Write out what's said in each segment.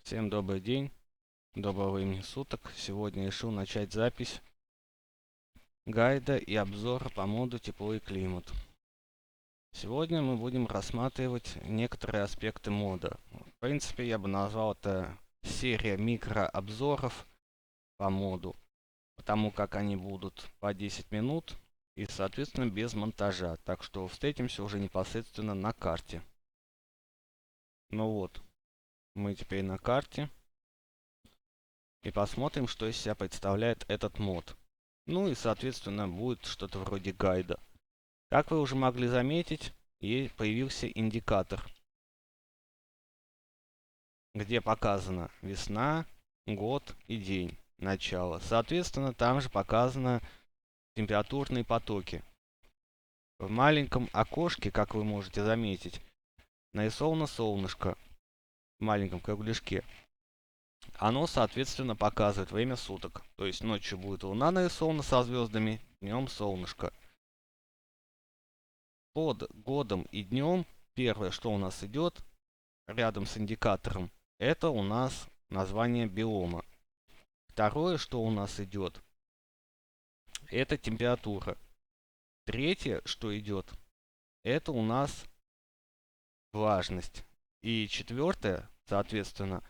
Всем добрый день, доброго времени суток. Сегодня решил начать запись гайда и обзора по моду тепло и климат. Сегодня мы будем рассматривать некоторые аспекты мода. В принципе, я бы назвал это серия микрообзоров по моду, потому как они будут по 10 минут и, соответственно, без монтажа. Так что встретимся уже непосредственно на карте. Ну вот, мы теперь на карте. И посмотрим, что из себя представляет этот мод. Ну и, соответственно, будет что-то вроде гайда. Как вы уже могли заметить, и появился индикатор, где показана весна, год и день начала. Соответственно, там же показаны температурные потоки. В маленьком окошке, как вы можете заметить, нарисовано солнышко в маленьком кругляшке. Оно, соответственно, показывает время суток. То есть ночью будет луна нарисована со звездами, днем солнышко. Под годом и днем первое, что у нас идет рядом с индикатором, это у нас название биома. Второе, что у нас идет, это температура. Третье, что идет, это у нас влажность. И четвертое, соответственно,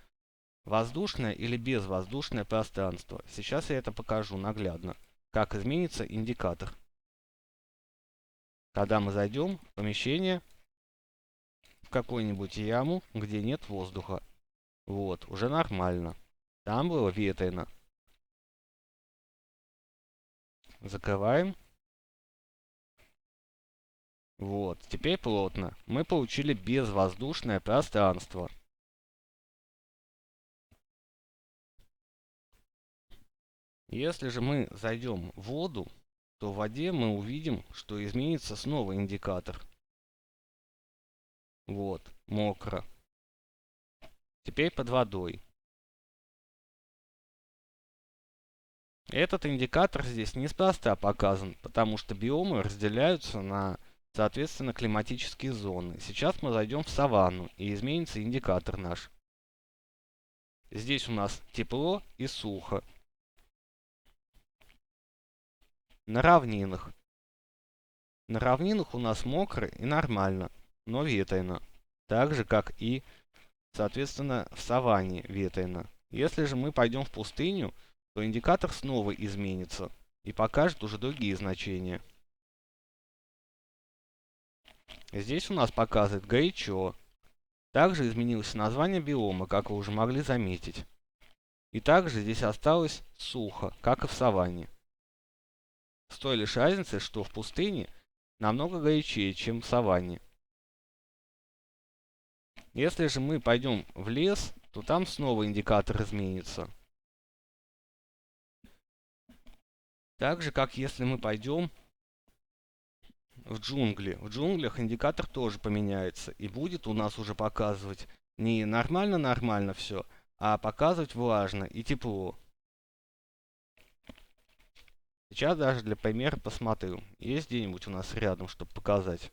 воздушное или безвоздушное пространство. Сейчас я это покажу наглядно, как изменится индикатор. Когда мы зайдем в помещение, в какую-нибудь яму, где нет воздуха. Вот, уже нормально. Там было ветрено. Закрываем. Вот, теперь плотно. Мы получили безвоздушное пространство. Если же мы зайдем в воду, то в воде мы увидим, что изменится снова индикатор. Вот, мокро. Теперь под водой. Этот индикатор здесь неспроста показан, потому что биомы разделяются на, соответственно, климатические зоны. Сейчас мы зайдем в саванну, и изменится индикатор наш. Здесь у нас тепло и сухо. На равнинах. На равнинах у нас мокро и нормально, но ветрено. Так же, как и, соответственно, в саванне ветрено. Если же мы пойдем в пустыню, то индикатор снова изменится и покажет уже другие значения. Здесь у нас показывает горячо. Также изменилось название биома, как вы уже могли заметить. И также здесь осталось сухо, как и в саванне. С той лишь разницей, что в пустыне намного горячее, чем в саванне. Если же мы пойдем в лес, то там снова индикатор изменится. Так же, как если мы пойдем в джунгли. В джунглях индикатор тоже поменяется. И будет у нас уже показывать не нормально-нормально все, а показывать влажно и тепло. Сейчас даже для примера посмотрю. Есть где-нибудь у нас рядом, чтобы показать?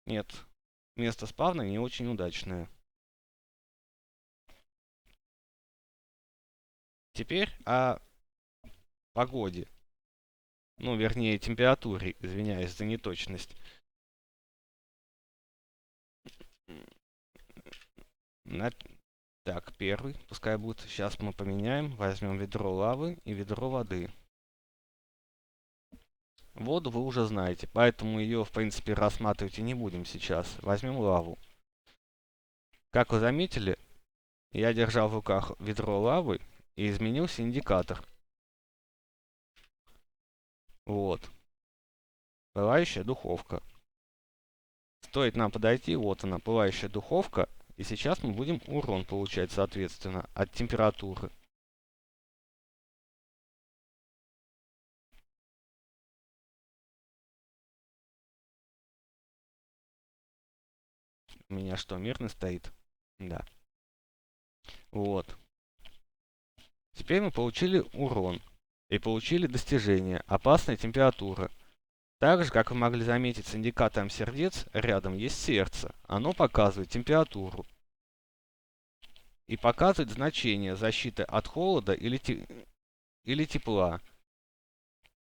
Нет. Место спавна не очень удачное. Теперь о погоде. Ну, вернее, температуре, извиняюсь за неточность. На... Так, первый, пускай будет. Сейчас мы поменяем. Возьмем ведро лавы и ведро воды. Воду вы уже знаете, поэтому ее, в принципе, рассматривать и не будем сейчас. Возьмем лаву. Как вы заметили, я держал в руках ведро лавы и изменился индикатор. Вот. Пылающая духовка. Стоит нам подойти, вот она, пылающая духовка. И сейчас мы будем урон получать, соответственно, от температуры. У меня что, мирно стоит? Да. Вот. Теперь мы получили урон. И получили достижение. Опасная температура. Так же, как вы могли заметить, с индикатором сердец рядом есть сердце. Оно показывает температуру. и показывает значение защиты от холода или тепла,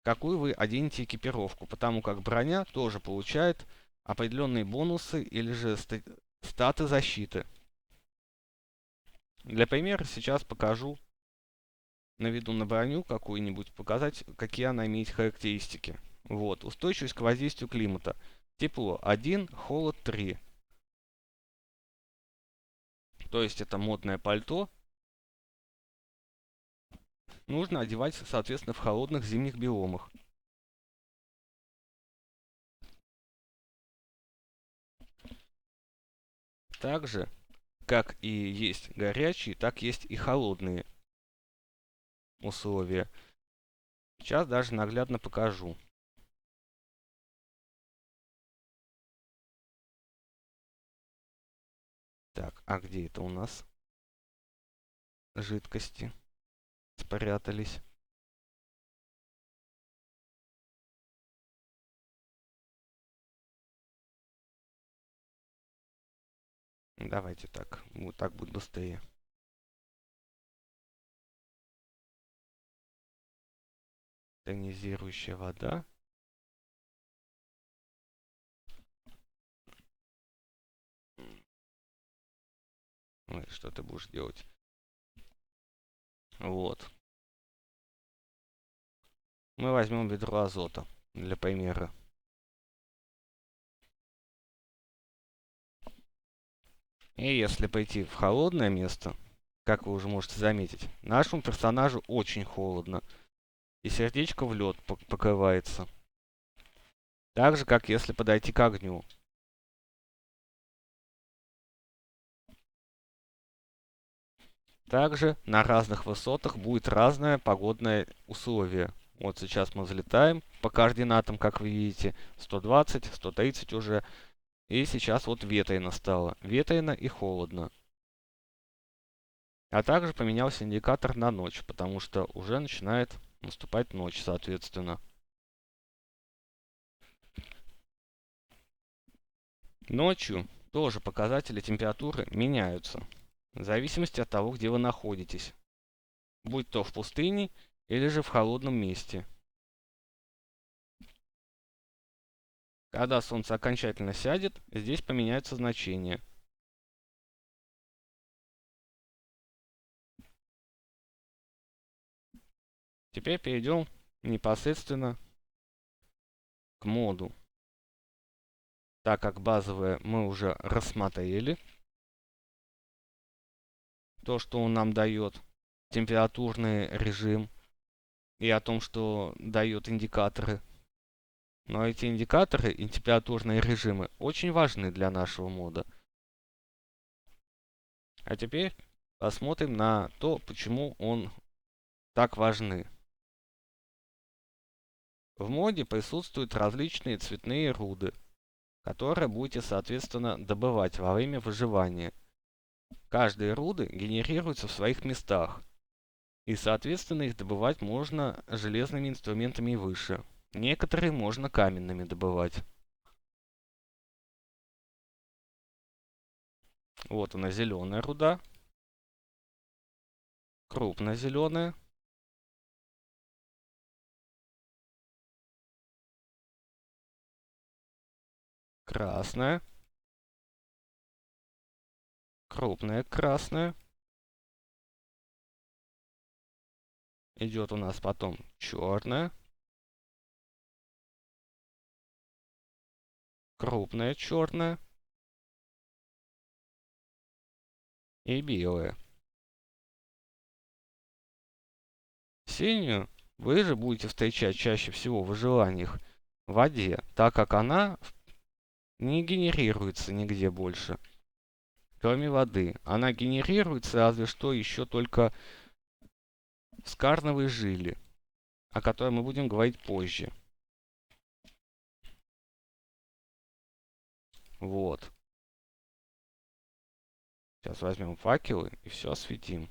какую вы оденете экипировку, потому как броня тоже получает определенные бонусы или же статы защиты. Для примера сейчас покажу, наведу на броню какую-нибудь, показать, какие она имеет характеристики. Вот, устойчивость к воздействию климата. Тепло 1, холод 3. То есть это модное пальто. Нужно одевать, соответственно, в холодных зимних биомах. Также, как и есть горячие, так есть и холодные условия. Сейчас даже наглядно покажу. Так, а где это у нас жидкости спрятались? Давайте так, вот так будет быстрее. Тонизирующая вода. Ой, что ты будешь делать? Вот. Мы возьмем ведро азота для примера. И если пойти в холодное место, как вы уже можете заметить, нашему персонажу очень холодно. И сердечко в лед покрывается. Так же, как если подойти к огню. Также на разных высотах будет разное погодное условие. Вот сейчас мы взлетаем по координатам, как вы видите, 120, 130 уже. И сейчас вот ветрено стало. Ветрено и холодно. А также поменялся индикатор на ночь, потому что уже начинает наступать ночь, соответственно. Ночью тоже показатели температуры меняются, в зависимости от того, где вы находитесь. Будь то в пустыне или же в холодном месте. Когда солнце окончательно сядет, здесь поменяются значения. Теперь перейдем непосредственно к моду. Так как базовое мы уже рассмотрели, то, что он нам дает, температурный режим и о том, что дает индикаторы. Но эти индикаторы и температурные режимы очень важны для нашего мода. А теперь посмотрим на то, почему он так важны. В моде присутствуют различные цветные руды, которые будете, соответственно, добывать во время выживания. Каждые руды генерируются в своих местах, и, соответственно, их добывать можно железными инструментами и выше. Некоторые можно каменными добывать. Вот она, зеленая руда, крупнозеленая, красная, крупная красная. Идет у нас потом черная, крупная черная и белая. Синюю вы же будете встречать чаще всего в выживаниях в воде, так как она не генерируется нигде больше, кроме воды. Она генерируется разве что еще только в скарновой жиле, о которой мы будем говорить позже. Вот. Сейчас возьмем факелы и все осветим.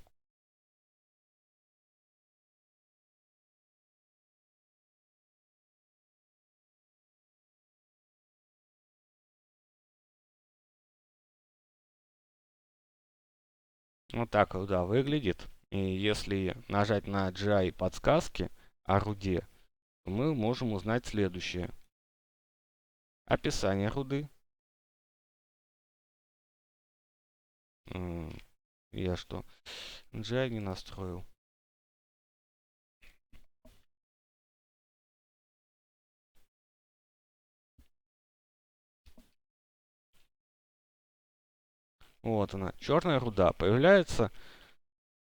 Вот так руда выглядит. И если нажать на GI подсказки о руде, то мы можем узнать следующее. Описание руды. Я что? GI не настроил. Вот она. Черная руда появляется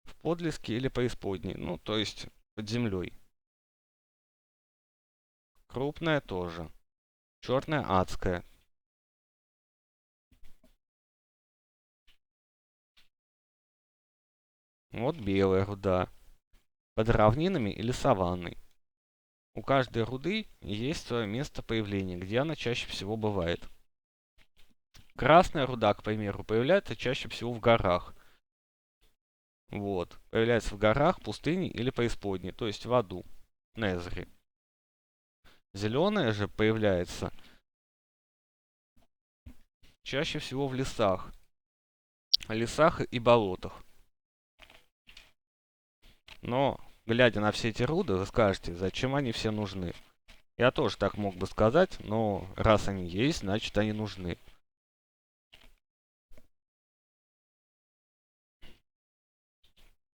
в подлеске или преисподней. Ну, то есть под землей. Крупная тоже. Черная адская. Вот белая руда. Под равнинами или саванной. У каждой руды есть свое место появления, где она чаще всего бывает. Красная руда, к примеру, появляется чаще всего в горах. Вот. Появляется в горах, пустыне или преисподней, то есть в аду, Незре. Зеленая же появляется чаще всего в лесах и болотах. Но, глядя на все эти руды, вы скажете, зачем они все нужны? Я тоже так мог бы сказать, но раз они есть, значит они нужны.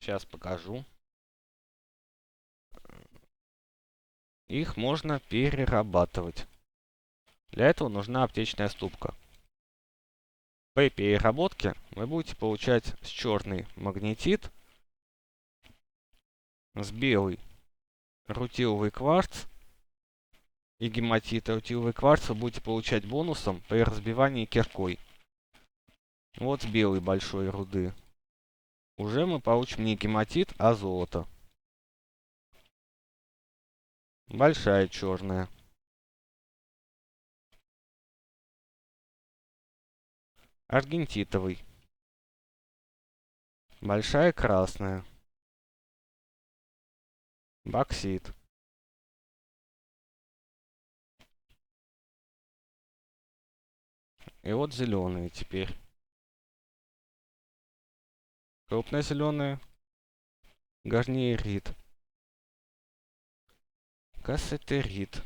Сейчас покажу. Их можно перерабатывать. Для этого нужна аптечная ступка. При переработке вы будете получать с черный магнетит, с белый рутиловый кварц и гематит. Рутиловый кварц вы будете получать бонусом при разбивании киркой. Вот с белой большой руды. Уже мы получим не гематит, а золото. Большая черная. Аргентитовый. Большая красная. Боксит. И вот зеленые теперь. Крупная зеленая. Гарниерит. Кассетерит.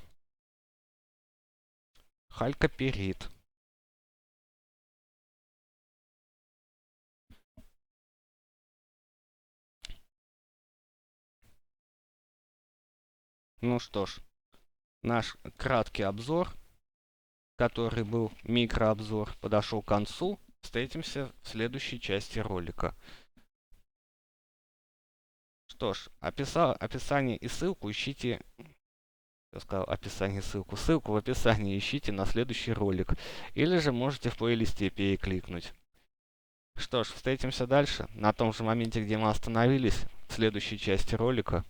Халькоперит. Ну что ж, наш краткий обзор, который был микрообзор, подошел к концу. Встретимся в следующей части ролика. Что ж, описание и ссылку ищите. Я сказал описание и ссылку. Ссылку в описании ищите на следующий ролик. Или же можете в плейлисте перекликнуть. Что ж, встретимся дальше, на том же моменте, где мы остановились, в следующей части ролика.